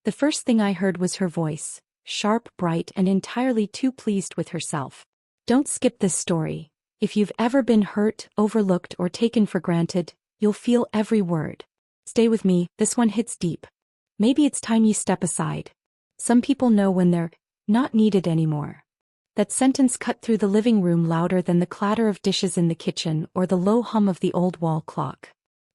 The first thing I heard was her voice, sharp, bright, and entirely too pleased with herself. Don't skip this story. If you've ever been hurt, overlooked, or taken for granted, you'll feel every word. Stay with me, this one hits deep. Maybe it's time you step aside. Some people know when they're not needed anymore. That sentence cut through the living room louder than the clatter of dishes in the kitchen or the low hum of the old wall clock.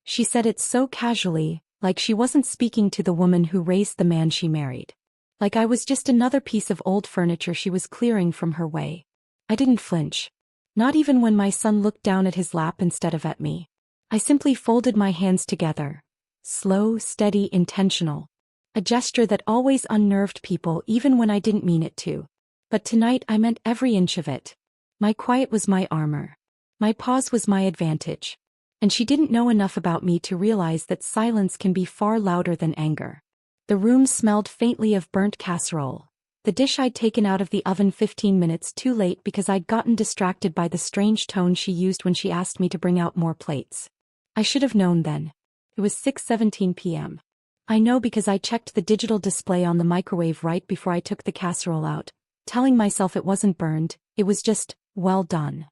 She said it so casually, like she wasn't speaking to the woman who raised the man she married. Like I was just another piece of old furniture she was clearing from her way. I didn't flinch. Not even when my son looked down at his lap instead of at me. I simply folded my hands together. Slow, steady, intentional. A gesture that always unnerved people even when I didn't mean it to. But tonight I meant every inch of it. My quiet was my armor. My pause was my advantage. And she didn't know enough about me to realize that silence can be far louder than anger. The room smelled faintly of burnt casserole. The dish I'd taken out of the oven 15 minutes too late because I'd gotten distracted by the strange tone she used when she asked me to bring out more plates. I should have known then. It was 6:17 p.m. I know because I checked the digital display on the microwave right before I took the casserole out, telling myself it wasn't burned, it was just, well done.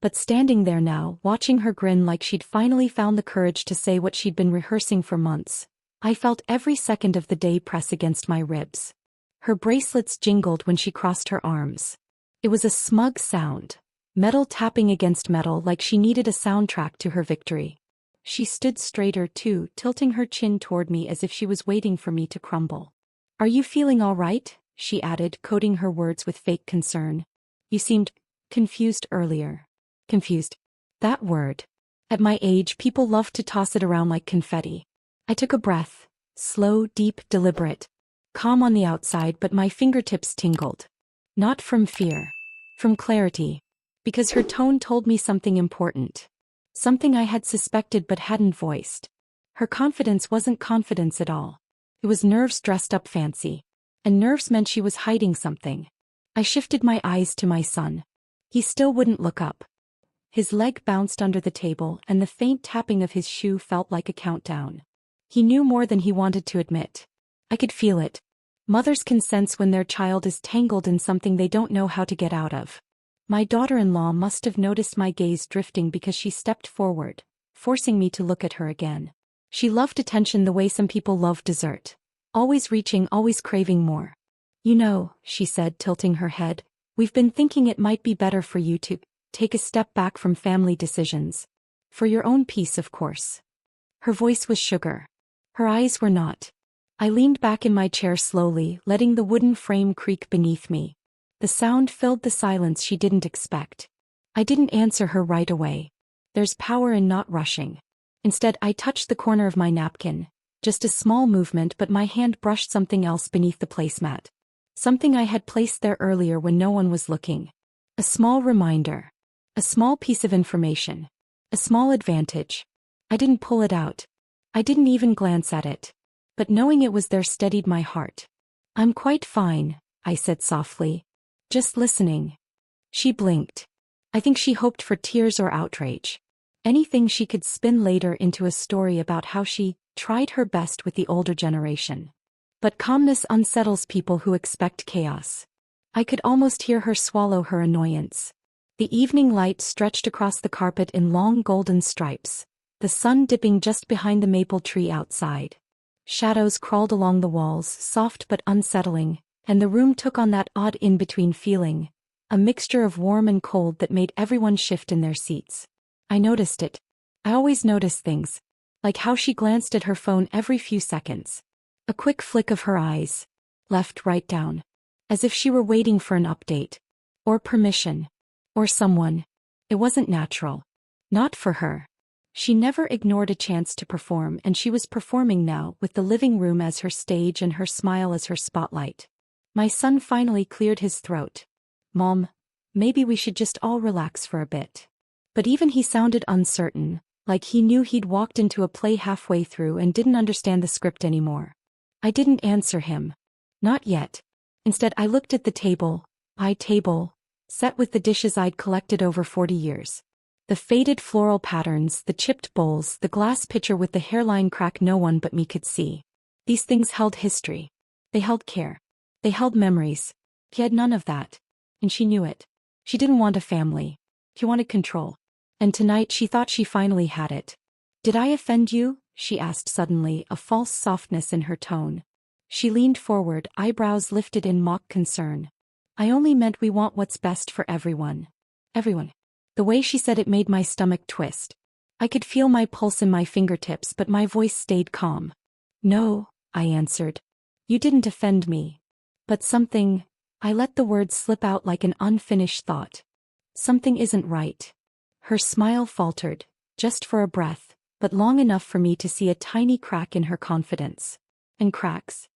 But standing there now, watching her grin like she'd finally found the courage to say what she'd been rehearsing for months, I felt every second of the day press against my ribs. Her bracelets jingled when she crossed her arms. It was a smug sound, metal tapping against metal like she needed a soundtrack to her victory. She stood straighter too, tilting her chin toward me as if she was waiting for me to crumble. "Are you feeling all right?" she added, coating her words with fake concern. "You seemed confused earlier." Confused. That word. At my age, people love to toss it around like confetti. I took a breath. Slow, deep, deliberate. Calm on the outside, but my fingertips tingled. Not from fear. From clarity. Because her tone told me something important. Something I had suspected but hadn't voiced. Her confidence wasn't confidence at all. It was nerves dressed up fancy. And nerves meant she was hiding something. I shifted my eyes to my son. He still wouldn't look up. His leg bounced under the table and the faint tapping of his shoe felt like a countdown. He knew more than he wanted to admit. I could feel it. Mothers can sense when their child is tangled in something they don't know how to get out of. My daughter-in-law must have noticed my gaze drifting because she stepped forward, forcing me to look at her again. She loved attention the way some people love dessert. Always reaching, always craving more. "You know," she said, tilting her head, "we've been thinking it might be better for you to take a step back from family decisions. For your own peace, of course." Her voice was sugar. Her eyes were not. I leaned back in my chair slowly, letting the wooden frame creak beneath me. The sound filled the silence she didn't expect. I didn't answer her right away. There's power in not rushing. Instead, I touched the corner of my napkin. Just a small movement, but my hand brushed something else beneath the placemat. Something I had placed there earlier when no one was looking. A small reminder. A small piece of information. A small advantage. I didn't pull it out. I didn't even glance at it. But knowing it was there steadied my heart. "I'm quite fine," I said softly. "Just listening." She blinked. I think she hoped for tears or outrage. Anything she could spin later into a story about how she tried her best with the older generation. But calmness unsettles people who expect chaos. I could almost hear her swallow her annoyance. The evening light stretched across the carpet in long golden stripes, the sun dipping just behind the maple tree outside. Shadows crawled along the walls, soft but unsettling, and the room took on that odd in-between feeling, a mixture of warm and cold that made everyone shift in their seats. I noticed it. I always notice things, like how she glanced at her phone every few seconds. A quick flick of her eyes, left, right, down, as if she were waiting for an update, or permission, or someone. It wasn't natural. Not for her. She never ignored a chance to perform, and she was performing now, with the living room as her stage and her smile as her spotlight. My son finally cleared his throat. "Mom, maybe we should just all relax for a bit." But even he sounded uncertain, like he knew he'd walked into a play halfway through and didn't understand the script anymore. I didn't answer him. Not yet. Instead, I looked at the table, set with the dishes I'd collected over 40 years. The faded floral patterns, the chipped bowls, the glass pitcher with the hairline crack no one but me could see. These things held history. They held care. They held memories. He had none of that. And she knew it. She didn't want a family. He wanted control. And tonight she thought she finally had it. Did I offend you? She asked suddenly, a false softness in her tone. She leaned forward, eyebrows lifted in mock concern. I only meant we want what's best for everyone. Everyone. The way she said it made my stomach twist. I could feel my pulse in my fingertips, but my voice stayed calm. No, I answered. You didn't offend me. But something, I let the words slip out like an unfinished thought. Something isn't right. Her smile faltered, just for a breath, but long enough for me to see a tiny crack in her confidence. And cracks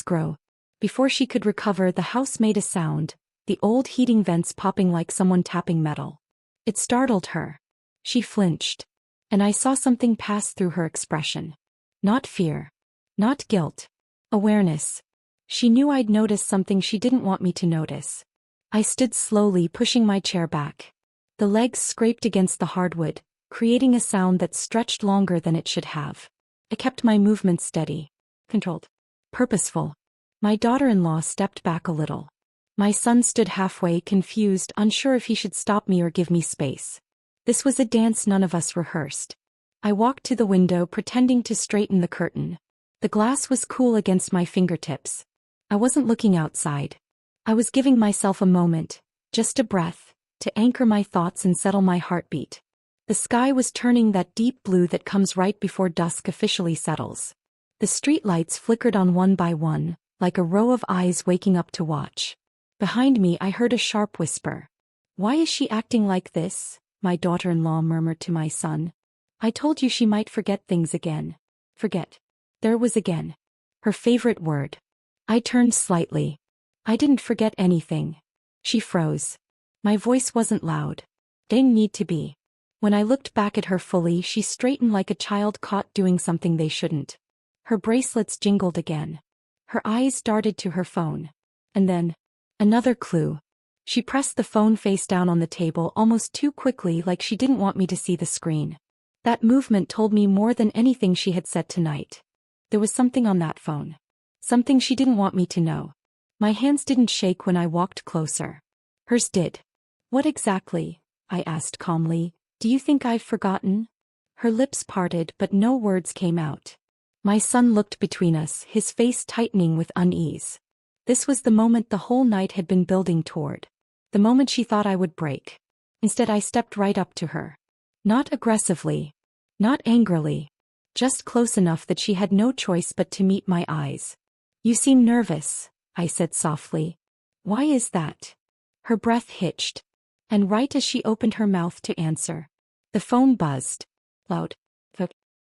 grow. Before she could recover, the house made a sound, the old heating vents popping like someone tapping metal. It startled her. She flinched. And I saw something pass through her expression. Not fear. Not guilt. Awareness. She knew I'd noticed something she didn't want me to notice. I stood slowly, pushing my chair back. The legs scraped against the hardwood, creating a sound that stretched longer than it should have. I kept my movements steady. Controlled. Purposeful. My daughter-in-law stepped back a little. My son stood halfway, confused, unsure if he should stop me or give me space. This was a dance none of us rehearsed. I walked to the window, pretending to straighten the curtain. The glass was cool against my fingertips. I wasn't looking outside. I was giving myself a moment, just a breath, to anchor my thoughts and settle my heartbeat. The sky was turning that deep blue that comes right before dusk officially settles. The streetlights flickered on one by one, like a row of eyes waking up to watch. Behind me I heard a sharp whisper. Why is she acting like this? My daughter-in-law murmured to my son. I told you she might forget things again. Forget. There was again. Her favorite word. I turned slightly. I didn't forget anything. She froze. My voice wasn't loud. Didn't need to be. When I looked back at her fully, she straightened like a child caught doing something they shouldn't. Her bracelets jingled again. Her eyes darted to her phone. And then, another clue. She pressed the phone face down on the table almost too quickly, like she didn't want me to see the screen. That movement told me more than anything she had said tonight. There was something on that phone. Something she didn't want me to know. My hands didn't shake when I walked closer. Hers did. What exactly? I asked calmly. Do you think I've forgotten? Her lips parted, but no words came out. My son looked between us, his face tightening with unease. This was the moment the whole night had been building toward. The moment she thought I would break. Instead, I stepped right up to her. Not aggressively. Not angrily. Just close enough that she had no choice but to meet my eyes. You seem nervous, I said softly. Why is that? Her breath hitched. And right as she opened her mouth to answer, the phone buzzed. Loud.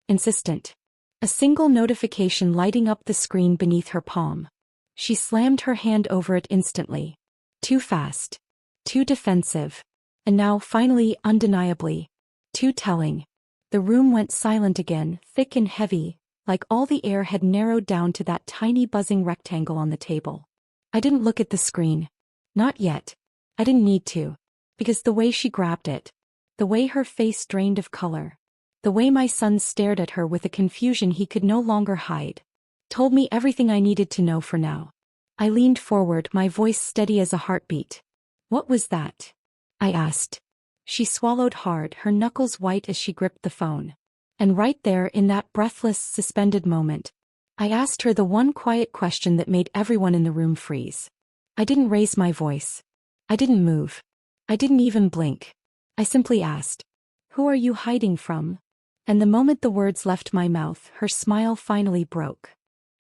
Insistent. A single notification lighting up the screen beneath her palm. She slammed her hand over it instantly. Too fast. Too defensive. And now, finally, undeniably. Too telling. The room went silent again, thick and heavy, like all the air had narrowed down to that tiny buzzing rectangle on the table. I didn't look at the screen. Not yet. I didn't need to. Because the way she grabbed it, the way her face drained of color, the way my son stared at her with a confusion he could no longer hide, told me everything I needed to know for now. I leaned forward, my voice steady as a heartbeat. What was that? I asked. She swallowed hard, her knuckles white as she gripped the phone. And right there, in that breathless, suspended moment, I asked her the one quiet question that made everyone in the room freeze. I didn't raise my voice. I didn't move. I didn't even blink. I simply asked, "Who are you hiding from?" And the moment the words left my mouth, her smile finally broke.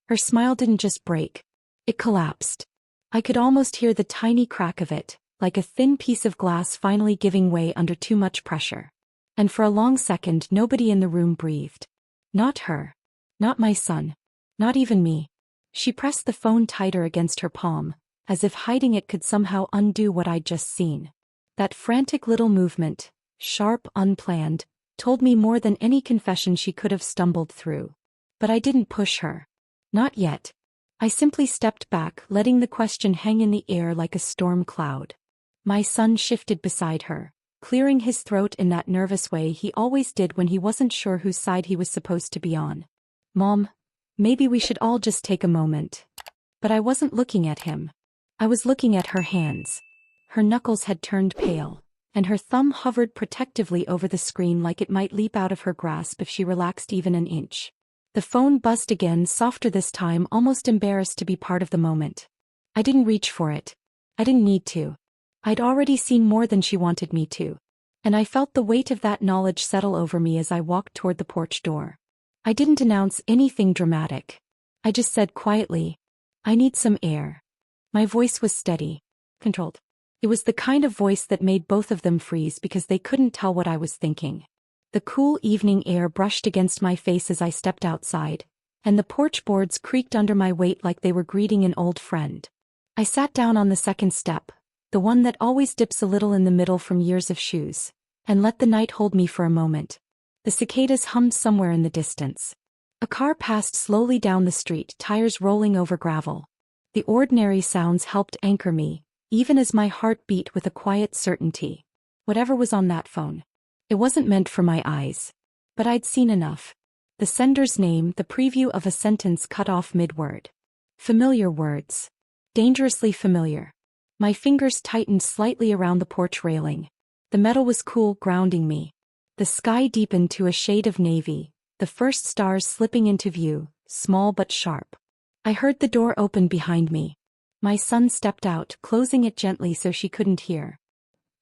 Her smile didn't just break. It collapsed. I could almost hear the tiny crack of it, like a thin piece of glass finally giving way under too much pressure. And for a long second, nobody in the room breathed. Not her. Not my son. Not even me. She pressed the phone tighter against her palm, as if hiding it could somehow undo what I'd just seen. That frantic little movement, sharp, unplanned, told me more than any confession she could have stumbled through. But I didn't push her. Not yet. I simply stepped back, letting the question hang in the air like a storm cloud. My son shifted beside her, clearing his throat in that nervous way he always did when he wasn't sure whose side he was supposed to be on. "Mom, maybe we should all just take a moment." But I wasn't looking at him. I was looking at her hands. Her knuckles had turned pale, and her thumb hovered protectively over the screen like it might leap out of her grasp if she relaxed even an inch. The phone buzzed again, softer this time, almost embarrassed to be part of the moment. I didn't reach for it. I didn't need to. I'd already seen more than she wanted me to. And I felt the weight of that knowledge settle over me as I walked toward the porch door. I didn't announce anything dramatic. I just said quietly, "I need some air." My voice was steady, controlled. It was the kind of voice that made both of them freeze because they couldn't tell what I was thinking. The cool evening air brushed against my face as I stepped outside, and the porch boards creaked under my weight like they were greeting an old friend. I sat down on the second step, the one that always dips a little in the middle from years of shoes, and let the night hold me for a moment. The cicadas hummed somewhere in the distance. A car passed slowly down the street, tires rolling over gravel. The ordinary sounds helped anchor me, even as my heart beat with a quiet certainty. Whatever was on that phone, it wasn't meant for my eyes. But I'd seen enough. The sender's name, the preview of a sentence cut off mid-word. Familiar words. Dangerously familiar. My fingers tightened slightly around the porch railing. The metal was cool, grounding me. The sky deepened to a shade of navy, the first stars slipping into view, small but sharp. I heard the door open behind me. My son stepped out, closing it gently so she couldn't hear.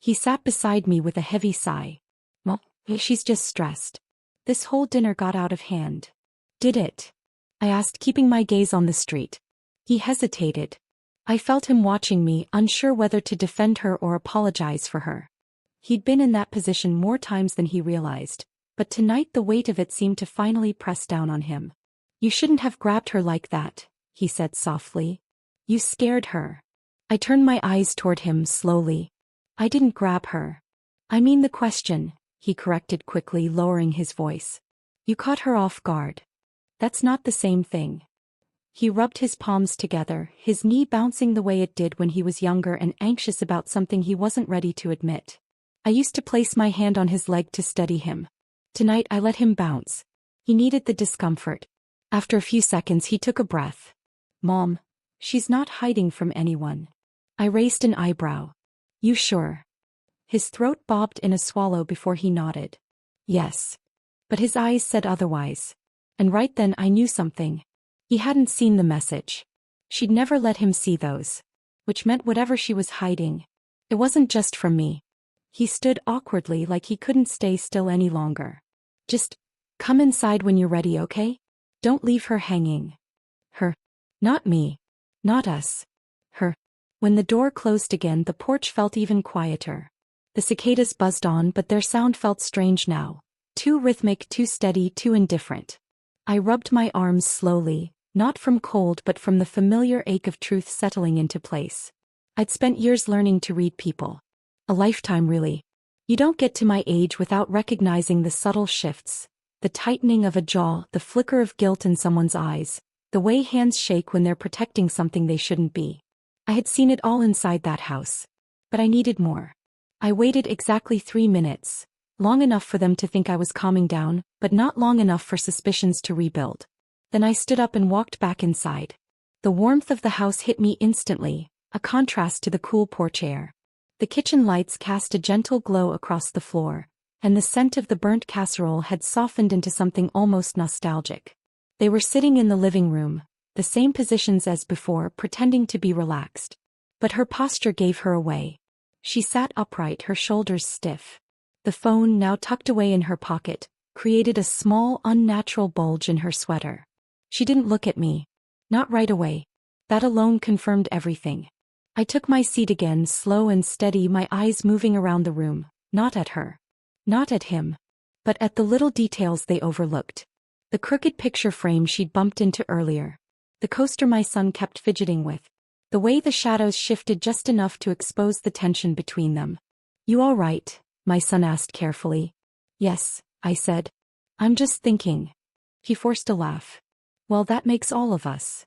He sat beside me with a heavy sigh. "Well, she's just stressed. This whole dinner got out of hand." "Did it?" I asked, keeping my gaze on the street. He hesitated. I felt him watching me, unsure whether to defend her or apologize for her. He'd been in that position more times than he realized, but tonight the weight of it seemed to finally press down on him. "You shouldn't have grabbed her like that," he said softly. "You scared her." I turned my eyes toward him slowly. "I didn't grab her. I mean the question," he corrected quickly, lowering his voice. "You caught her off guard. That's not the same thing." He rubbed his palms together, his knee bouncing the way it did when he was younger and anxious about something he wasn't ready to admit. I used to place my hand on his leg to steady him. Tonight I let him bounce. He needed the discomfort. After a few seconds he took a breath. "Mom, she's not hiding from anyone." I raised an eyebrow. "You sure?" His throat bobbed in a swallow before he nodded. "Yes." But his eyes said otherwise. And right then I knew something. He hadn't seen the message. She'd never let him see those. Which meant whatever she was hiding, it wasn't just from me. He stood awkwardly like he couldn't stay still any longer. "Just come inside when you're ready, okay? Don't leave her hanging." Her. Not me. Not us. Her. When the door closed again, the porch felt even quieter. The cicadas buzzed on, but their sound felt strange now. Too rhythmic, too steady, too indifferent. I rubbed my arms slowly, not from cold but from the familiar ache of truth settling into place. I'd spent years learning to read people. A lifetime, really. You don't get to my age without recognizing the subtle shifts, the tightening of a jaw, the flicker of guilt in someone's eyes, the way hands shake when they're protecting something they shouldn't be. I had seen it all inside that house. But I needed more. I waited exactly 3 minutes, long enough for them to think I was calming down, but not long enough for suspicions to rebuild. Then I stood up and walked back inside. The warmth of the house hit me instantly, a contrast to the cool porch air. The kitchen lights cast a gentle glow across the floor, and the scent of the burnt casserole had softened into something almost nostalgic. They were sitting in the living room, the same positions as before, pretending to be relaxed. But her posture gave her away. She sat upright, her shoulders stiff. The phone, now tucked away in her pocket, created a small, unnatural bulge in her sweater. She didn't look at me. Not right away. That alone confirmed everything. I took my seat again, slow and steady, my eyes moving around the room, not at her. Not at him. But at the little details they overlooked. The crooked picture frame she'd bumped into earlier. The coaster my son kept fidgeting with. The way the shadows shifted just enough to expose the tension between them. "You all right?" my son asked carefully. "Yes," I said. "I'm just thinking." He forced a laugh. "Well, that makes all of us."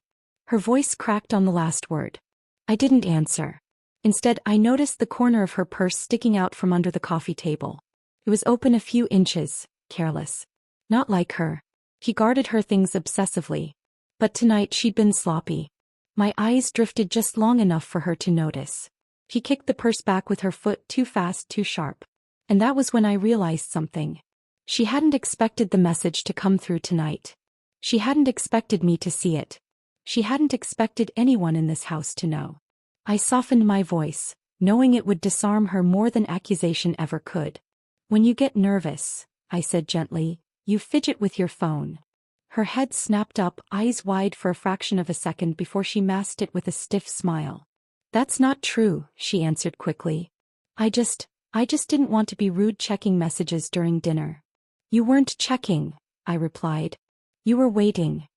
Her voice cracked on the last word. I didn't answer. Instead, I noticed the corner of her purse sticking out from under the coffee table. It was open a few inches, careless. Not like her. He guarded her things obsessively. But tonight she'd been sloppy. My eyes drifted just long enough for her to notice. She kicked the purse back with her foot, too fast, too sharp. And that was when I realized something. She hadn't expected the message to come through tonight. She hadn't expected me to see it. She hadn't expected anyone in this house to know. I softened my voice, knowing it would disarm her more than accusation ever could. "When you get nervous," I said gently, "you fidget with your phone." Her head snapped up, eyes wide for a fraction of a second before she masked it with a stiff smile. "That's not true," she answered quickly. I just didn't want to be rude checking messages during dinner." "You weren't checking," I replied. "You were waiting."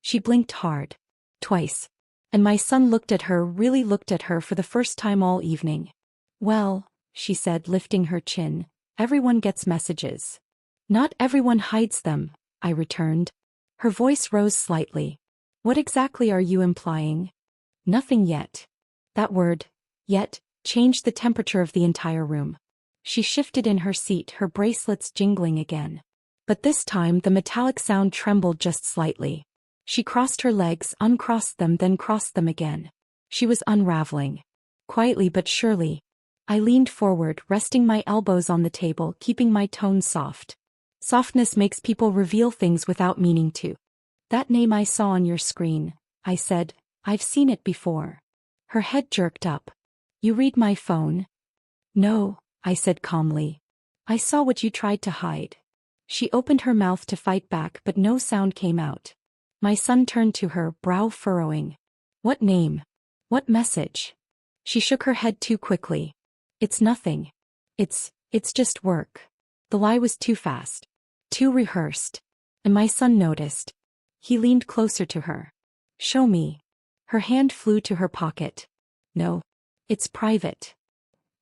She blinked hard. Twice. And my son looked at her, really looked at her for the first time all evening. "Well," she said, lifting her chin, "everyone gets messages." "Not everyone hides them," I returned. Her voice rose slightly. "What exactly are you implying?" "Nothing yet." That word, "yet," changed the temperature of the entire room. She shifted in her seat, her bracelets jingling again. But this time the metallic sound trembled just slightly. She crossed her legs, uncrossed them, then crossed them again. She was unraveling. Quietly but surely. I leaned forward, resting my elbows on the table, keeping my tone soft. "Softness makes people reveal things without meaning to." "That name I saw on your screen," I said. "I've seen it before." Her head jerked up. "You read my phone?" "No," I said calmly. "I saw what you tried to hide." She opened her mouth to fight back, but no sound came out. My son turned to her, brow furrowing. "What name? What message?" She shook her head too quickly. "It's nothing. It's just work." The lie was too fast. Too rehearsed. And my son noticed. He leaned closer to her. "Show me." Her hand flew to her pocket. "No. It's private."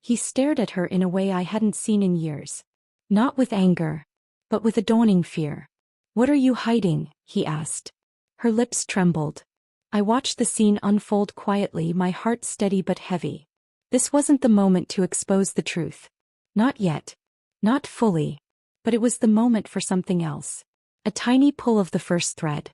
He stared at her in a way I hadn't seen in years. Not with anger, but with a dawning fear. "What are you hiding?" he asked. Her lips trembled. I watched the scene unfold quietly, my heart steady but heavy. This wasn't the moment to expose the truth. Not yet. Not fully. But it was the moment for something else. A tiny pull of the first thread.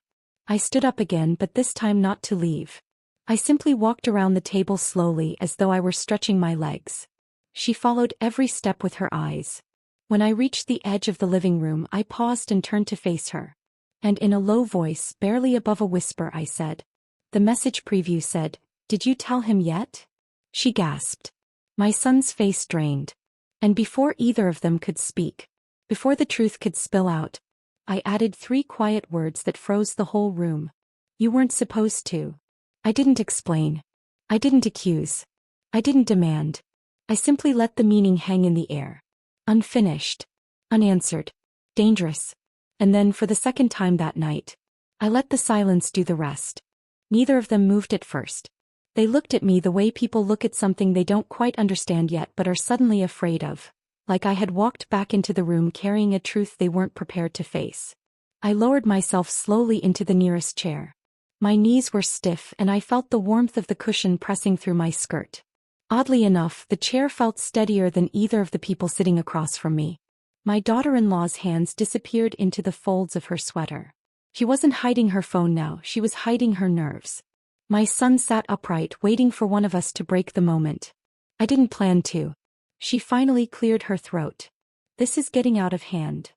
I stood up again, but this time not to leave. I simply walked around the table slowly, as though I were stretching my legs. She followed every step with her eyes. When I reached the edge of the living room, I paused and turned to face her. And in a low voice, barely above a whisper, I said, "The message preview said, did you tell him yet?" She gasped. My son's face drained. And before either of them could speak, before the truth could spill out, I added 3 quiet words that froze the whole room. "You weren't supposed to." I didn't explain. I didn't accuse. I didn't demand. I simply let the meaning hang in the air. Unfinished. Unanswered. Dangerous. And then, for the second time that night, I let the silence do the rest. Neither of them moved at first. They looked at me the way people look at something they don't quite understand yet but are suddenly afraid of. Like I had walked back into the room carrying a truth they weren't prepared to face. I lowered myself slowly into the nearest chair. My knees were stiff and I felt the warmth of the cushion pressing through my skirt. Oddly enough, the chair felt steadier than either of the people sitting across from me. My daughter-in-law's hands disappeared into the folds of her sweater. She wasn't hiding her phone now, she was hiding her nerves. My son sat upright, waiting for one of us to break the moment. I didn't plan to. She finally cleared her throat. "This is getting out of hand."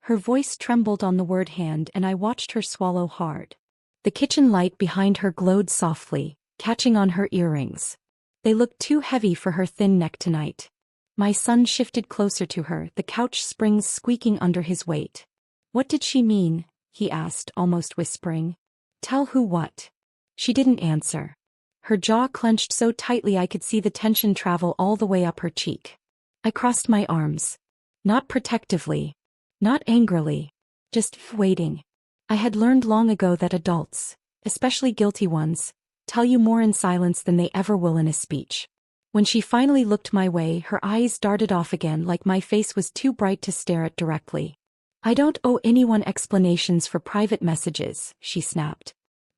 Her voice trembled on the word hand and I watched her swallow hard. The kitchen light behind her glowed softly, catching on her earrings. They looked too heavy for her thin neck tonight. My son shifted closer to her, the couch springs squeaking under his weight. "What did she mean?" he asked, almost whispering. "Tell who what?" She didn't answer. Her jaw clenched so tightly I could see the tension travel all the way up her cheek. I crossed my arms. Not protectively. Not angrily. Just waiting. I had learned long ago that adults, especially guilty ones, tell you more in silence than they ever will in a speech. When she finally looked my way, her eyes darted off again like my face was too bright to stare at directly. "I don't owe anyone explanations for private messages," she snapped.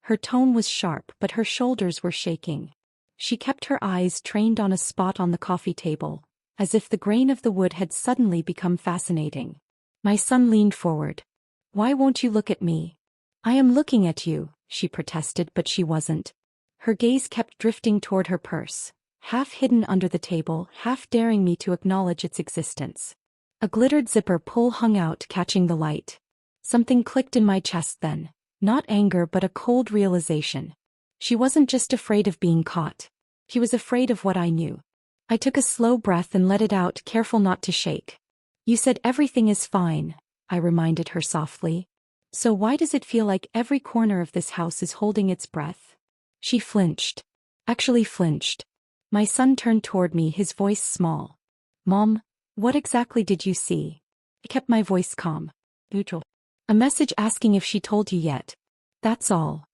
Her tone was sharp, but her shoulders were shaking. She kept her eyes trained on a spot on the coffee table, as if the grain of the wood had suddenly become fascinating. My son leaned forward. "Why won't you look at me?" "I am looking at you," she protested, but she wasn't. Her gaze kept drifting toward her purse, half hidden under the table, half daring me to acknowledge its existence. A glittered zipper pull hung out, catching the light. Something clicked in my chest then. Not anger but a cold realization. She wasn't just afraid of being caught. She was afraid of what I knew. I took a slow breath and let it out, careful not to shake. You said everything is fine, I reminded her softly. So why does it feel like every corner of this house is holding its breath? She flinched. Actually flinched. My son turned toward me, his voice small. Mom, what exactly did you see? I kept my voice calm. Neutral. A message asking if she told you yet. That's all.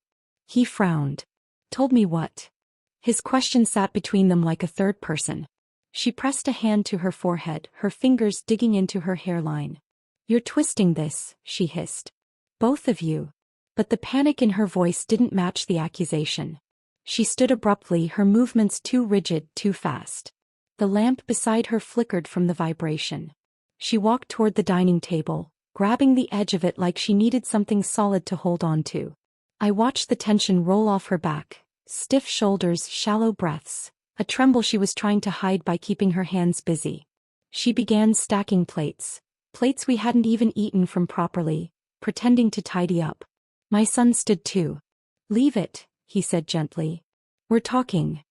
He frowned. Told me what? His question sat between them like a third person. She pressed a hand to her forehead, her fingers digging into her hairline. You're twisting this, she hissed. Both of you. But the panic in her voice didn't match the accusation. She stood abruptly, her movements too rigid, too fast. The lamp beside her flickered from the vibration. She walked toward the dining table, grabbing the edge of it like she needed something solid to hold on to. I watched the tension roll off her back, stiff shoulders, shallow breaths, a tremble she was trying to hide by keeping her hands busy. She began stacking plates we hadn't even eaten from properly, pretending to tidy up. My son stood too. Leave it, he said gently. We're talking.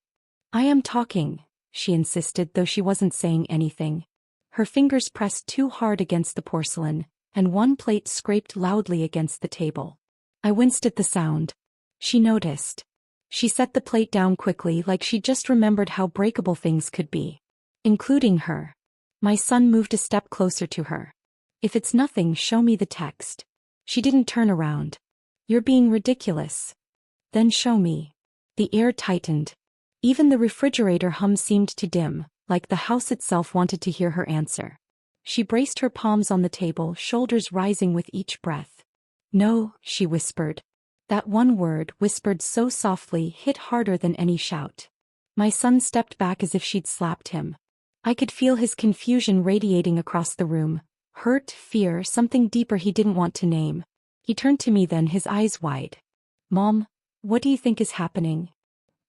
I am talking, she insisted, though she wasn't saying anything. Her fingers pressed too hard against the porcelain, and one plate scraped loudly against the table. I winced at the sound. She noticed. She set the plate down quickly, like she just remembered how breakable things could be. Including her. My son moved a step closer to her. If it's nothing, show me the text. She didn't turn around. You're being ridiculous. Then show me. The air tightened. Even the refrigerator hum seemed to dim, like the house itself wanted to hear her answer. She braced her palms on the table, shoulders rising with each breath. No, she whispered. That one word, whispered so softly, hit harder than any shout. My son stepped back as if she'd slapped him. I could feel his confusion radiating across the room. Hurt, fear, something deeper he didn't want to name. He turned to me then, his eyes wide. Mom, what do you think is happening?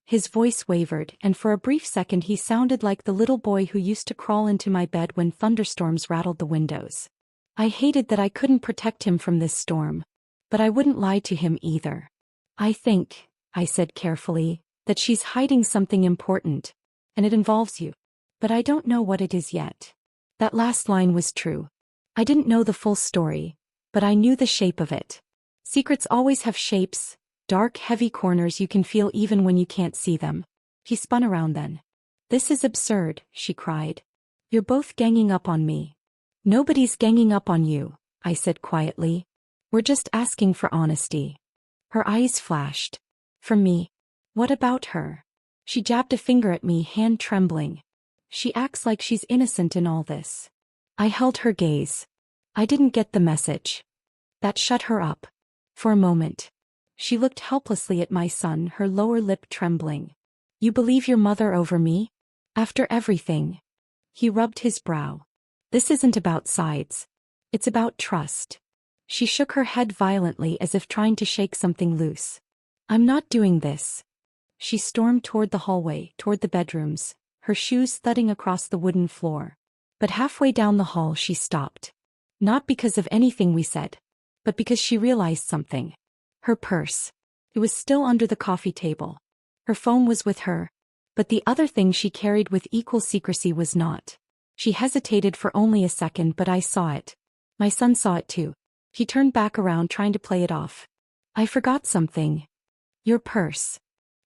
His voice wavered, and for a brief second he sounded like the little boy who used to crawl into my bed when thunderstorms rattled the windows. I hated that I couldn't protect him from this storm. But I wouldn't lie to him either. I think, I said carefully, that she's hiding something important. And it involves you. But I don't know what it is yet. That last line was true. I didn't know the full story, but I knew the shape of it. Secrets always have shapes, dark, heavy corners you can feel even when you can't see them. He spun around then. This is absurd, she cried. You're both ganging up on me. Nobody's ganging up on you, I said quietly. We're just asking for honesty. Her eyes flashed. From me? What about her? She jabbed a finger at me, hand trembling. She acts like she's innocent in all this. I held her gaze. I didn't get the message. That shut her up. For a moment. She looked helplessly at my son, her lower lip trembling. You believe your mother over me? After everything? He rubbed his brow. This isn't about sides. It's about trust. She shook her head violently as if trying to shake something loose. I'm not doing this. She stormed toward the hallway, toward the bedrooms, her shoes thudding across the wooden floor. But halfway down the hall she stopped. Not because of anything we said, but because she realized something. Her purse. It was still under the coffee table. Her phone was with her, but the other thing she carried with equal secrecy was not. She hesitated for only a second, but I saw it. My son saw it too. He turned back around, trying to play it off. I forgot something. Your purse.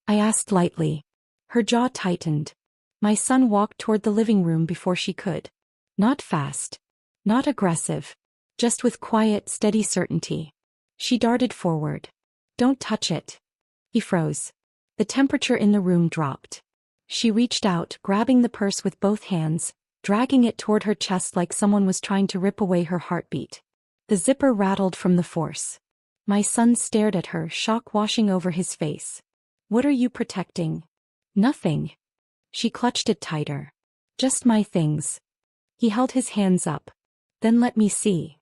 I asked lightly. Her jaw tightened. My son walked toward the living room before she could. Not fast. Not aggressive. Just with quiet, steady certainty. She darted forward. Don't touch it. He froze. The temperature in the room dropped. She reached out, grabbing the purse with both hands, dragging it toward her chest like someone was trying to rip away her heartbeat. The zipper rattled from the force. My son stared at her, shock washing over his face. What are you protecting? Nothing. She clutched it tighter. Just my things. He held his hands up. Then let me see.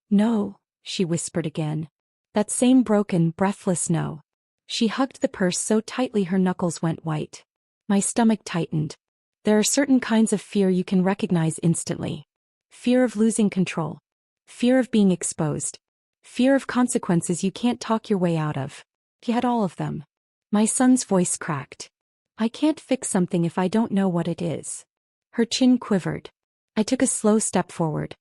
No, she whispered again. That same broken, breathless no. She hugged the purse so tightly her knuckles went white. My stomach tightened. There are certain kinds of fear you can recognize instantly. Fear of losing control. Fear of being exposed. Fear of consequences you can't talk your way out of. He had all of them. My son's voice cracked. I can't fix something if I don't know what it is. Her chin quivered. I took a slow step forward.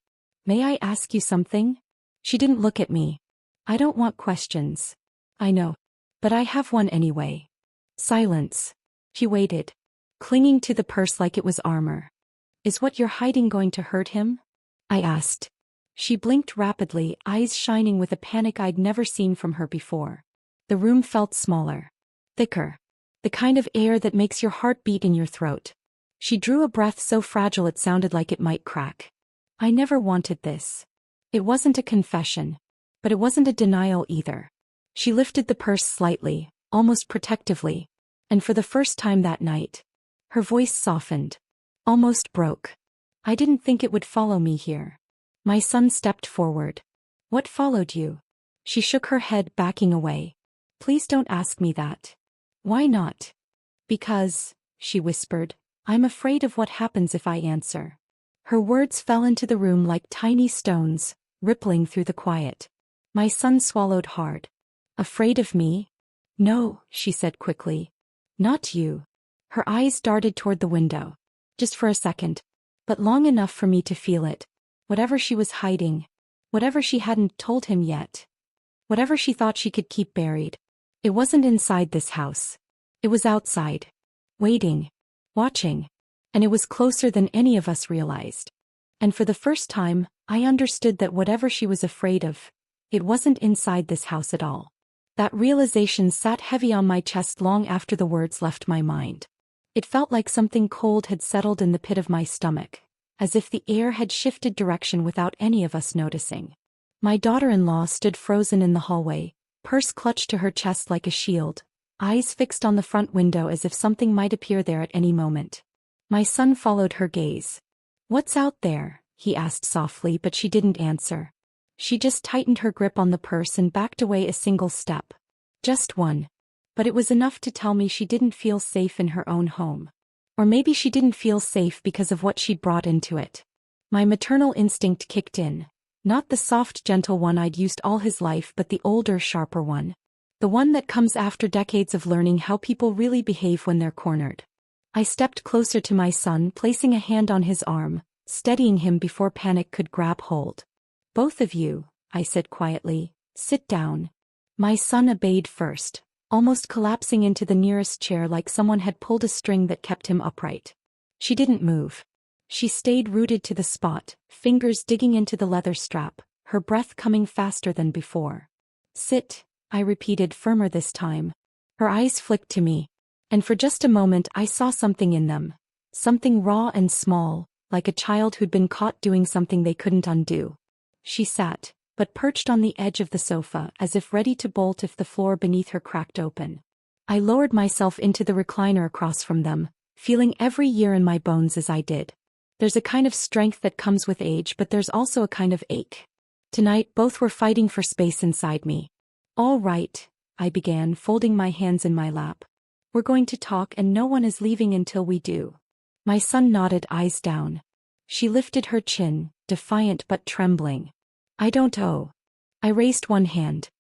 May I ask you something? She didn't look at me. I don't want questions. I know. But I have one anyway. Silence. He waited, clinging to the purse like it was armor. Is what you're hiding going to hurt him? I asked. She blinked rapidly, eyes shining with a panic I'd never seen from her before. The room felt smaller. Thicker. The kind of air that makes your heart beat in your throat. She drew a breath so fragile it sounded like it might crack. I never wanted this. It wasn't a confession. But it wasn't a denial either. She lifted the purse slightly, almost protectively. And for the first time that night, her voice softened. Almost broke. I didn't think it would follow me here. My son stepped forward. What followed you? She shook her head, backing away. Please don't ask me that. Why not? Because, she whispered, I'm afraid of what happens if I answer. Her words fell into the room like tiny stones, rippling through the quiet. My son swallowed hard. Afraid of me? No, she said quickly. Not you. Her eyes darted toward the window. Just for a second. But long enough for me to feel it. Whatever she was hiding. Whatever she hadn't told him yet. Whatever she thought she could keep buried. It wasn't inside this house. It was outside. Waiting. Watching. And it was closer than any of us realized. And for the first time, I understood that whatever she was afraid of, it wasn't inside this house at all. That realization sat heavy on my chest long after the words left my mind. It felt like something cold had settled in the pit of my stomach, as if the air had shifted direction without any of us noticing. My daughter-in-law stood frozen in the hallway, purse clutched to her chest like a shield, eyes fixed on the front window as if something might appear there at any moment. My son followed her gaze. What's out there? He asked softly, but she didn't answer. She just tightened her grip on the purse and backed away a single step. Just one. But it was enough to tell me she didn't feel safe in her own home. Or maybe she didn't feel safe because of what she'd brought into it. My maternal instinct kicked in. Not the soft, gentle one I'd used all his life, but the older, sharper one. The one that comes after decades of learning how people really behave when they're cornered. I stepped closer to my son, placing a hand on his arm, steadying him before panic could grab hold. Both of you, I said quietly, sit down. My son obeyed first, almost collapsing into the nearest chair like someone had pulled a string that kept him upright. She didn't move. She stayed rooted to the spot, fingers digging into the leather strap, her breath coming faster than before. Sit, I repeated, firmer this time. Her eyes flicked to me, and for just a moment I saw something in them. Something raw and small, like a child who'd been caught doing something they couldn't undo. She sat, but perched on the edge of the sofa as if ready to bolt if the floor beneath her cracked open. I lowered myself into the recliner across from them, feeling every year in my bones as I did. There's a kind of strength that comes with age, but there's also a kind of ache. Tonight both were fighting for space inside me. All right, I began, folding my hands in my lap. We're going to talk and no one is leaving until we do. My son nodded, eyes down. She lifted her chin, defiant but trembling. I don't owe. I raised one hand.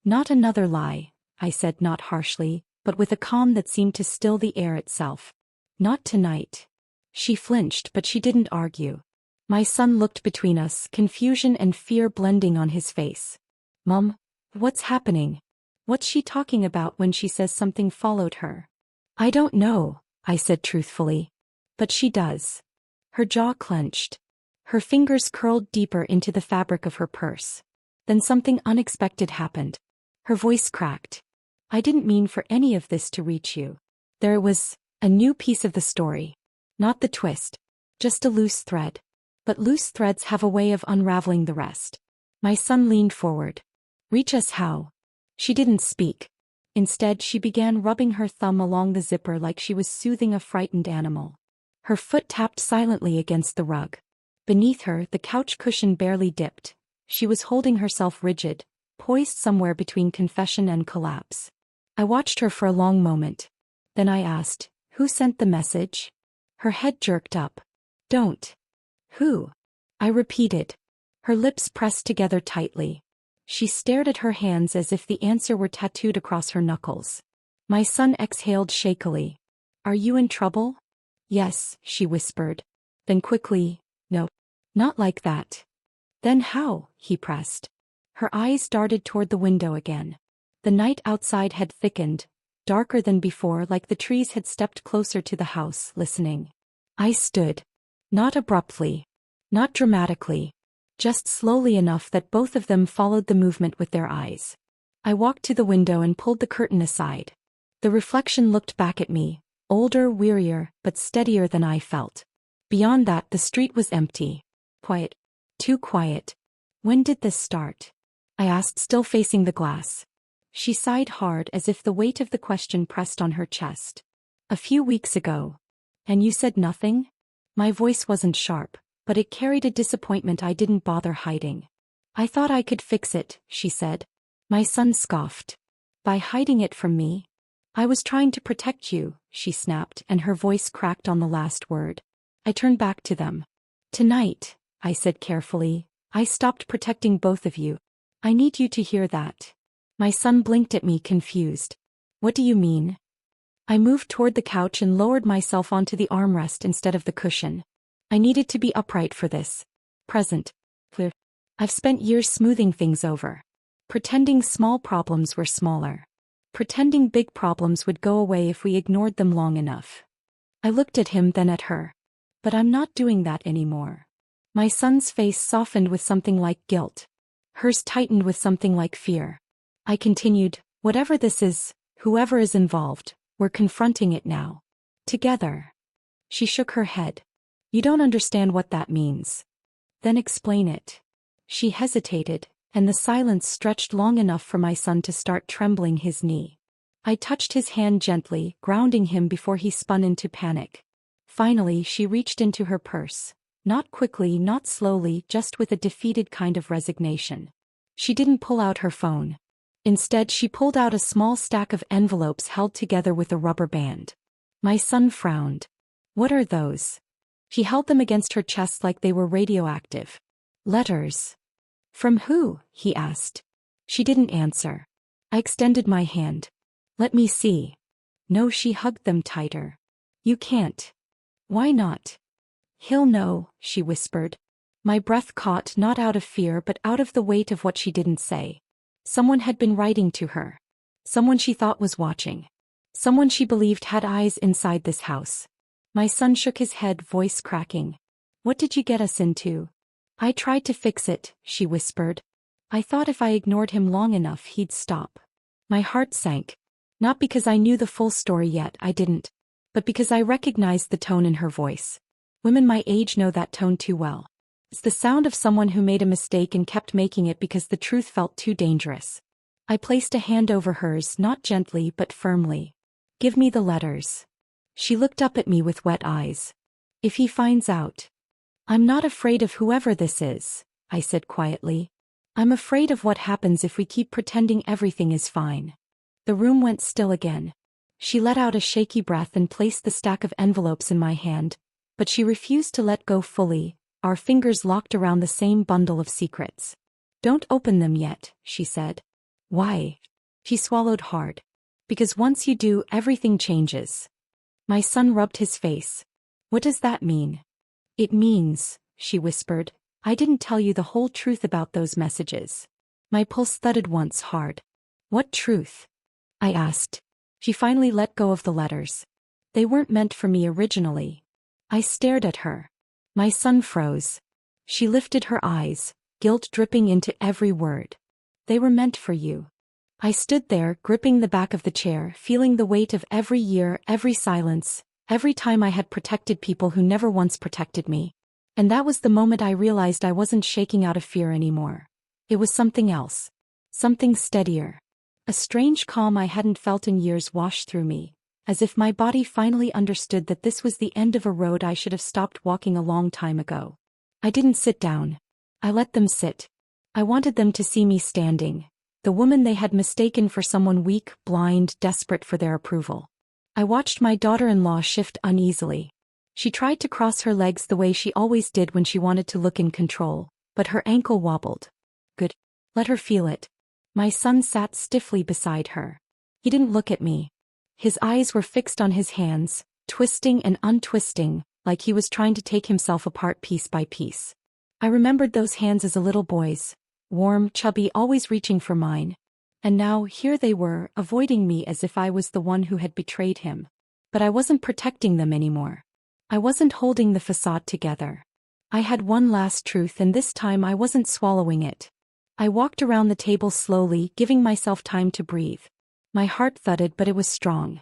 Not another lie, I said, not harshly, but with a calm that seemed to still the air itself. Not tonight. She flinched, but she didn't argue. My son looked between us, confusion and fear blending on his face. Mom, what's happening? What's she talking about when she says something followed her? I don't know, I said truthfully. But she does. Her jaw clenched. Her fingers curled deeper into the fabric of her purse. Then something unexpected happened. Her voice cracked. I didn't mean for any of this to reach you. There was a new piece of the story. Not the twist. Just a loose thread. But loose threads have a way of unraveling the rest. My son leaned forward. Reach us how? She didn't speak. Instead, she began rubbing her thumb along the zipper like she was soothing a frightened animal. Her foot tapped silently against the rug. Beneath her, the couch cushion barely dipped. She was holding herself rigid, poised somewhere between confession and collapse. I watched her for a long moment. Then I asked, "Who sent the message?" Her head jerked up. "Don't." "Who?" I repeated. Her lips pressed together tightly. She stared at her hands as if the answer were tattooed across her knuckles. My son exhaled shakily. "Are you in trouble?" "Yes," she whispered. Then quickly, "No. Not like that." "Then how?" he pressed. Her eyes darted toward the window again. The night outside had thickened, darker than before, like the trees had stepped closer to the house, listening. I stood. Not abruptly. Not dramatically. Just slowly enough that both of them followed the movement with their eyes. I walked to the window and pulled the curtain aside. The reflection looked back at me, older, wearier, but steadier than I felt. Beyond that, the street was empty. Quiet. Too quiet. "When did this start?" I asked, still facing the glass. She sighed hard, as if the weight of the question pressed on her chest. "A few weeks ago." "And you said nothing?" My voice wasn't sharp, but it carried a disappointment I didn't bother hiding. "I thought I could fix it," she said. My son scoffed. "By hiding it from me?" "I was trying to protect you," she snapped, and her voice cracked on the last word. I turned back to them. "Tonight," I said carefully, "I stopped protecting both of you. I need you to hear that." My son blinked at me, confused. "What do you mean?" I moved toward the couch and lowered myself onto the armrest instead of the cushion. I needed to be upright for this. Present. Clear. I've spent years smoothing things over. Pretending small problems were smaller. Pretending big problems would go away if we ignored them long enough. I looked at him, then at her. "But I'm not doing that anymore." My son's face softened with something like guilt. Hers tightened with something like fear. I continued, "Whatever this is, whoever is involved, we're confronting it now. Together." She shook her head. "You don't understand what that means." "Then explain it." She hesitated, and the silence stretched long enough for my son to start trembling his knee. I touched his hand gently, grounding him before he spun into panic. Finally, she reached into her purse. Not quickly, not slowly, just with a defeated kind of resignation. She didn't pull out her phone. Instead, she pulled out a small stack of envelopes held together with a rubber band. My son frowned. "What are those?" She held them against her chest like they were radioactive. "Letters." "From who?" he asked. She didn't answer. I extended my hand. "Let me see." "No," she hugged them tighter. "You can't." "Why not?" "He'll know," she whispered. My breath caught, not out of fear but out of the weight of what she didn't say. Someone had been writing to her. Someone she thought was watching. Someone she believed had eyes inside this house. My son shook his head, voice cracking. "What did you get us into?" "I tried to fix it," she whispered. "I thought if I ignored him long enough he'd stop." My heart sank. Not because I knew the full story yet, I didn't. But because I recognized the tone in her voice. Women my age know that tone too well. It's the sound of someone who made a mistake and kept making it because the truth felt too dangerous. I placed a hand over hers, not gently but firmly. "Give me the letters." She looked up at me with wet eyes. "If he finds out." "I'm not afraid of whoever this is," I said quietly. "I'm afraid of what happens if we keep pretending everything is fine." The room went still again. She let out a shaky breath and placed the stack of envelopes in my hand, but she refused to let go fully, our fingers locked around the same bundle of secrets. "Don't open them yet," she said. "Why?" She swallowed hard. "Because once you do, everything changes." My son rubbed his face. "What does that mean?" "It means," she whispered, "I didn't tell you the whole truth about those messages." My pulse thudded once hard. "What truth?" I asked. She finally let go of the letters. "They weren't meant for me originally." I stared at her. My son froze. She lifted her eyes, guilt dripping into every word. "They were meant for you." I stood there, gripping the back of the chair, feeling the weight of every year, every silence, every time I had protected people who never once protected me. And that was the moment I realized I wasn't shaking out of fear anymore. It was something else. Something steadier. A strange calm I hadn't felt in years washed through me, as if my body finally understood that this was the end of a road I should have stopped walking a long time ago. I didn't sit down. I let them sit. I wanted them to see me standing. the woman they had mistaken for someone weak, blind, desperate for their approval. I watched my daughter-in-law shift uneasily. She tried to cross her legs the way she always did when she wanted to look in control, but her ankle wobbled. Good. Let her feel it. My son sat stiffly beside her. He didn't look at me. His eyes were fixed on his hands, twisting and untwisting, like he was trying to take himself apart piece by piece. I remembered those hands as a little boy's, warm, chubby, always reaching for mine. And now here they were, avoiding me as if I was the one who had betrayed him. But I wasn't protecting them anymore. I wasn't holding the facade together. I had one last truth, and this time I wasn't swallowing it. I walked around the table slowly, giving myself time to breathe. My heart thudded, but it was strong.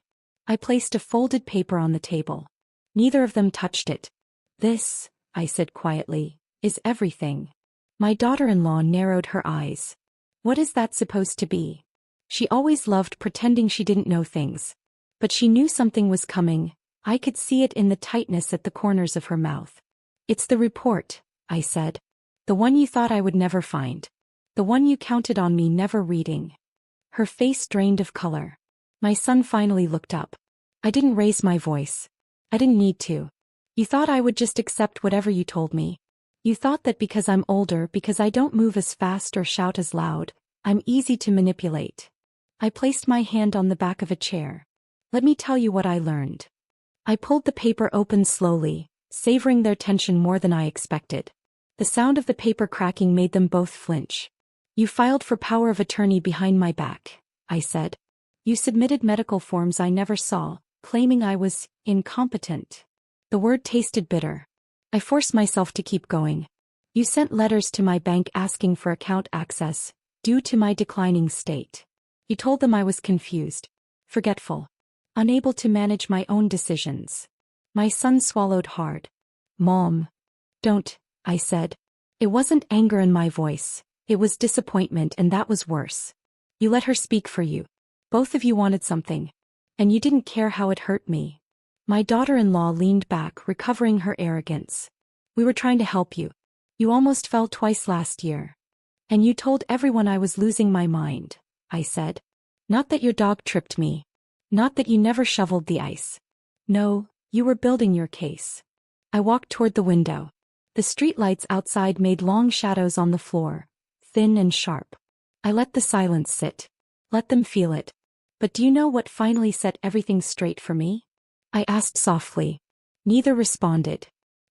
I placed a folded paper on the table. Neither of them touched it. This, I said quietly, is everything. My daughter-in-law narrowed her eyes. What is that supposed to be? She always loved pretending she didn't know things. But she knew something was coming. I could see it in the tightness at the corners of her mouth. It's the report, I said. The one you thought I would never find. The one you counted on me never reading. Her face drained of color. My son finally looked up. I didn't raise my voice. I didn't need to. You thought I would just accept whatever you told me. You thought that because I'm older, because I don't move as fast or shout as loud, I'm easy to manipulate. I placed my hand on the back of a chair. Let me tell you what I learned. I pulled the paper open slowly, savoring their tension more than I expected. The sound of the paper cracking made them both flinch. You filed for power of attorney behind my back, I said. You submitted medical forms I never saw, claiming I was incompetent. The word tasted bitter. I forced myself to keep going. You sent letters to my bank asking for account access, due to my declining state. You told them I was confused, forgetful, unable to manage my own decisions. My son swallowed hard. Mom. Don't, I said. It wasn't anger in my voice. It was disappointment, and that was worse. You let her speak for you. Both of you wanted something. And you didn't care how it hurt me. My daughter-in-law leaned back, recovering her arrogance. We were trying to help you. You almost fell twice last year. And you told everyone I was losing my mind, I said. Not that your dog tripped me. Not that you never shoveled the ice. No, you were building your case. I walked toward the window. The streetlights outside made long shadows on the floor, thin and sharp. I let the silence sit. Let them feel it. But do you know what finally set everything straight for me? I asked softly. Neither responded.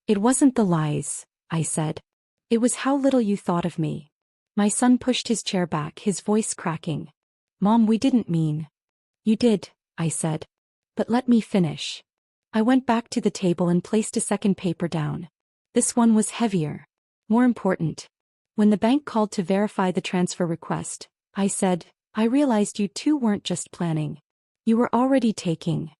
It wasn't the lies, I said. It was how little you thought of me. My son pushed his chair back, his voice cracking. Mom, we didn't mean. You did, I said. But let me finish. I went back to the table and placed a second paper down. This one was heavier. More important. When the bank called to verify the transfer request, I said, I realized you two weren't just planning. You were already taking.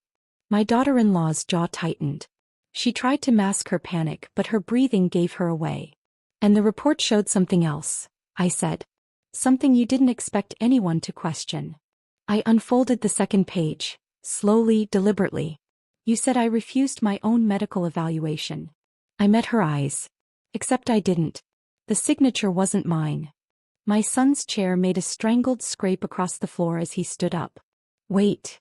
My daughter-in-law's jaw tightened. She tried to mask her panic, but her breathing gave her away. And the report showed something else, I said. Something you didn't expect anyone to question. I unfolded the second page, slowly, deliberately. You said I refused my own medical evaluation. I met her eyes. Except I didn't. The signature wasn't mine. My son's chair made a strangled scrape across the floor as he stood up. Wait.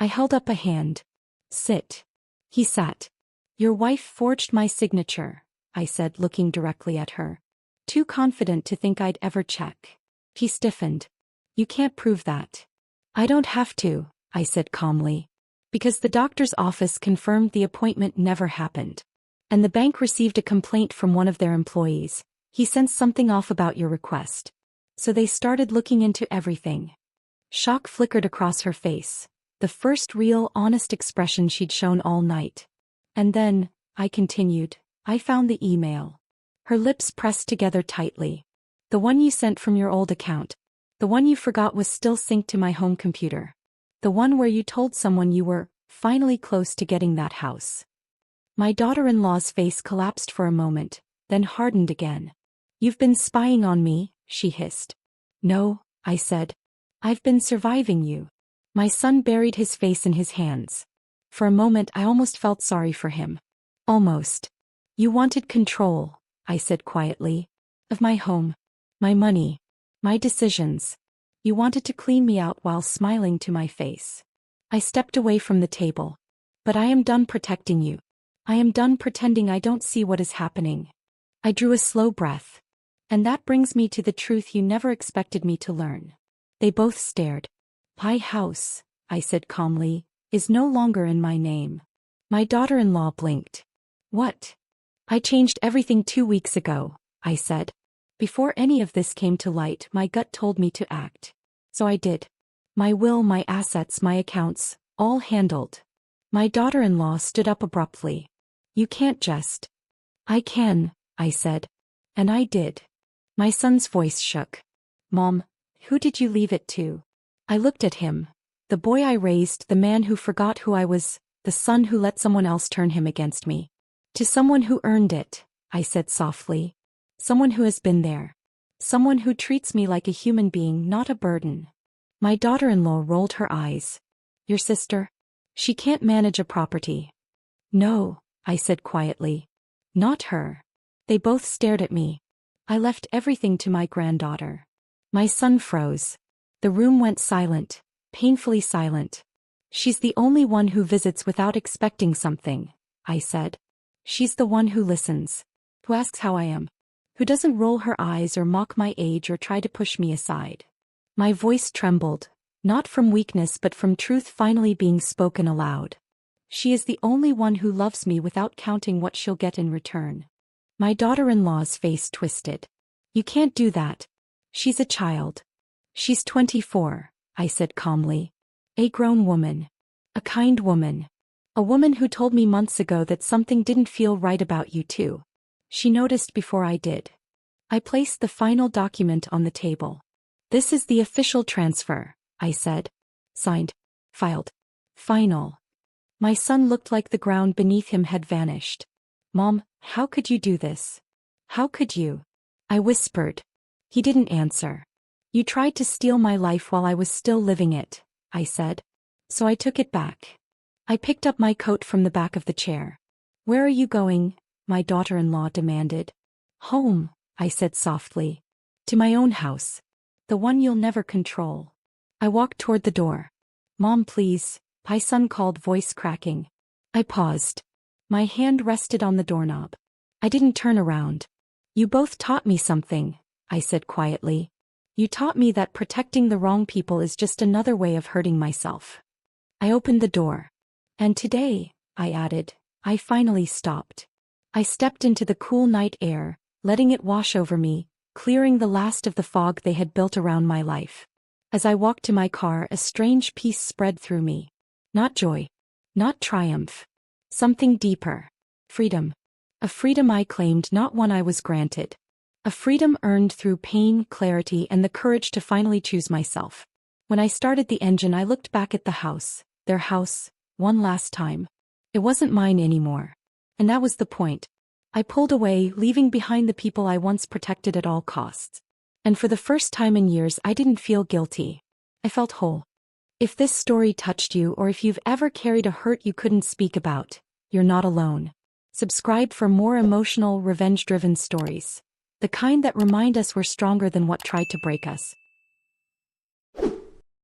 I held up a hand. Sit. He sat. Your wife forged my signature, I said, looking directly at her. Too confident to think I'd ever check. He stiffened. You can't prove that. I don't have to, I said calmly. Because the doctor's office confirmed the appointment never happened. And the bank received a complaint from one of their employees. He sensed something off about your request. So they started looking into everything. Shock flickered across her face, the first real, honest expression she'd shown all night. And then, I continued, I found the email. Her lips pressed together tightly. The one you sent from your old account. The one you forgot was still synced to my home computer. The one where you told someone you were finally close to getting that house. My daughter-in-law's face collapsed for a moment, then hardened again. You've been spying on me, she hissed. No, I said. I've been surviving you. My son buried his face in his hands. For a moment I almost felt sorry for him. Almost. You wanted control, I said quietly. Of my home. My money. My decisions. You wanted to clean me out while smiling to my face. I stepped away from the table. But I am done protecting you. I am done pretending I don't see what is happening. I drew a slow breath. And that brings me to the truth you never expected me to learn. They both stared. My house, I said calmly, is no longer in my name. My daughter-in-law blinked. What? I changed everything 2 weeks ago, I said. Before any of this came to light, my gut told me to act. So I did. My will, my assets, my accounts, all handled. My daughter-in-law stood up abruptly. You can't just. I can, I said. And I did. My son's voice shook. Mom, who did you leave it to? I looked at him. The boy I raised, the man who forgot who I was, the son who let someone else turn him against me. To someone who earned it, I said softly. Someone who has been there. Someone who treats me like a human being, not a burden. My daughter-in-law rolled her eyes. Your sister? She can't manage a property. No, I said quietly. Not her. They both stared at me. I left everything to my granddaughter. My son froze. The room went silent, painfully silent. She's the only one who visits without expecting something, I said. She's the one who listens, who asks how I am, who doesn't roll her eyes or mock my age or try to push me aside. My voice trembled, not from weakness but from truth finally being spoken aloud. She is the only one who loves me without counting what she'll get in return. My daughter-in-law's face twisted. You can't do that. She's a child. She's 24, I said calmly. A grown woman. A kind woman. A woman who told me months ago that something didn't feel right about you too. She noticed before I did. I placed the final document on the table. This is the official transfer, I said. Signed. Filed. Final. My son looked like the ground beneath him had vanished. Mom, how could you do this? How could you? I whispered. He didn't answer. You tried to steal my life while I was still living it, I said. So I took it back. I picked up my coat from the back of the chair. Where are you going? My daughter-in-law demanded. Home, I said softly. To my own house. The one you'll never control. I walked toward the door. Mom, please, my son called, voice cracking. I paused. My hand rested on the doorknob. I didn't turn around. You both taught me something, I said quietly. You taught me that protecting the wrong people is just another way of hurting myself. I opened the door. And today, I added, I finally stopped. I stepped into the cool night air, letting it wash over me, clearing the last of the fog they had built around my life. As I walked to my car, a strange peace spread through me. Not joy. Not triumph. Something deeper. Freedom. A freedom I claimed, not one I was granted. A freedom earned through pain, clarity, and the courage to finally choose myself. When I started the engine, I looked back at the house, their house, one last time. It wasn't mine anymore. And that was the point. I pulled away, leaving behind the people I once protected at all costs. And for the first time in years, I didn't feel guilty. I felt whole. If this story touched you, or if you've ever carried a hurt you couldn't speak about, you're not alone. Subscribe for more emotional, revenge-driven stories. The kind that remind us we're stronger than what tried to break us.